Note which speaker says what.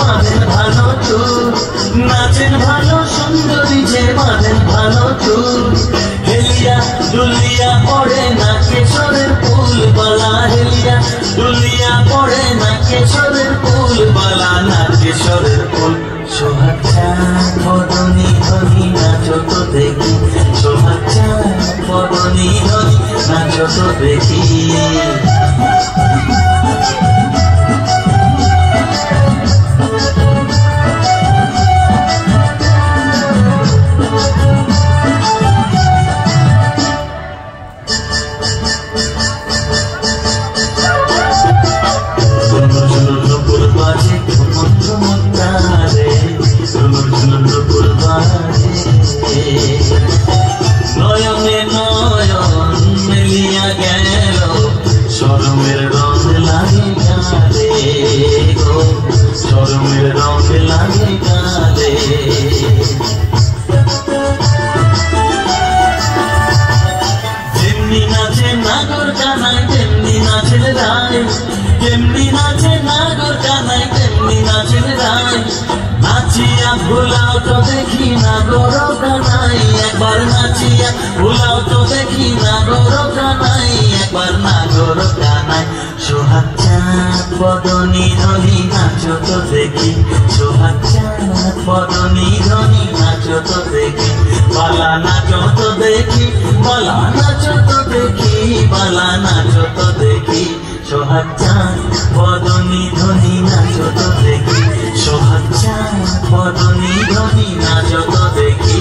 Speaker 1: বাঁধেন ভালো চুল, নাচেন ভালো সুন্দরী যে বাঁধেন ভালো চুল। হেলিয়া দুলিয়া পড়ে না কেশরের ফুল বালা, হেলিয়া দুলিয়া পড়ে না কেশরের ফুল বালা, না কেশরের ফুল। সোহাগ চাঁদ বদনী ধনী নাচো তো দেখি, সোহাগ চাঁদ বদনী ধনী নাচো তো দেখি। নয়নে নয়ন মিলিয়া গেল, শরমের রং লাগে গালে গো, শরমের রং লাগে গালে। যেমনি নাচে নাগর কানাই তেমনি নাচেন রায়, যেমনি নাচে নাগর কানাই তেমনি নাচেন রায়। নাচিয়া ভুলাও তো দেখি নাগর কানাই, একবার নাচিয়া ভুলাও তো দেখি নাগর কানাই, একবার নাগর কানাই। সোহাগ চাঁদ বদনী ধনী নাচো তো দেখি, সোহাগ চাঁদ বদনী ধনী নাচো তো দেখি। বালা নাচো তো দেখি, বালা নাচো তো দেখি, বালা নাচো তো দেখি। সোহাগ চাঁদ বদনী ধনী নাচো তো দেখি, সোহাগ চাঁদ বদনী ধনী নাচো তো দেখি।